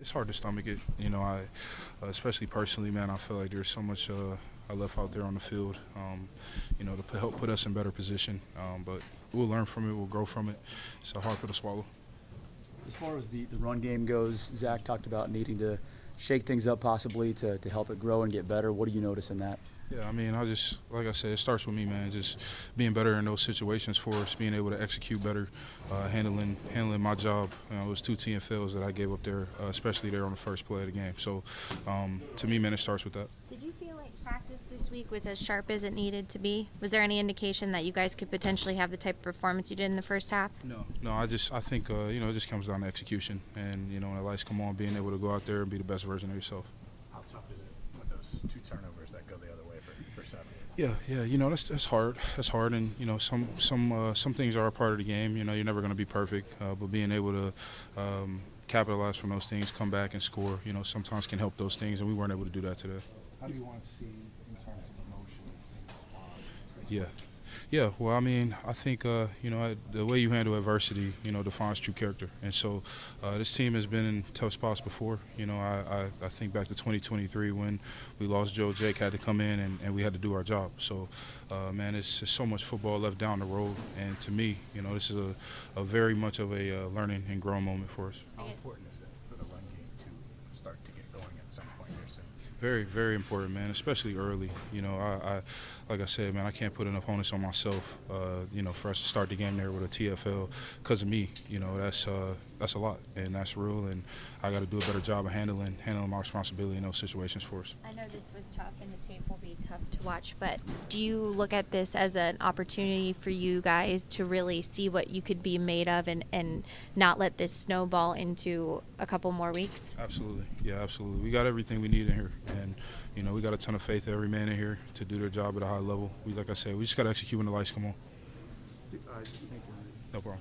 It's hard to stomach it. Especially personally, man. I feel like there's so much I left out there on the field, to help put us in better position. But we'll learn from it. We'll grow from it. It's a hard pill to swallow. As far as the run game goes, Zach talked about needing to shake things up possibly to help it grow and get better. What do you notice in that? Yeah, I mean, like I said, it starts with me, man. Just being better in those situations for us, being able to execute better, handling my job. It was 2 TFLs that I gave up there, especially there on the first play of the game. So, to me, man, it starts with that. Did you feel like practice this week was as sharp as it needed to be? Was there any indication that you guys could potentially have the type of performance you did in the first half? No. I think it just comes down to execution, and when the lights come on, being able to go out there and be the best version of yourself. How tough is it with those 2 turnovers that go the other way for 7? Yeah. That's hard. That's hard, and some things are a part of the game. You're never going to be perfect, but being able to capitalize from those things, come back and score, sometimes can help those things, and we weren't able to do that today. How do you want to see in terms of emotions team respond? Yeah. Well, I mean, I think the way you handle adversity, defines true character. And so, this team has been in tough spots before. I think back to 2023 when we lost Joe. Jake had to come in and we had to do our job. So, man, it's just so much football left down the road. And to me, this is a very much of a learning and growing moment for us. How important is it for the run game to start to get going at some point here soon? Very, very important, man, especially early. I like I said, man, I can't put enough onus on myself, for us to start the game there with a TFL because of me. That's a lot, and that's real, and I got to do a better job of handling my responsibility in those situations for us. I know this was tough and the tape will be tough to watch, but do you look at this as an opportunity for you guys to really see what you could be made of and not let this snowball into a couple more weeks? Absolutely. Yeah, absolutely. We got everything we need in here, and we got a ton of faith in every man in here to do their job at a high level. Like I said, we just got to execute when the lights come on. No problem.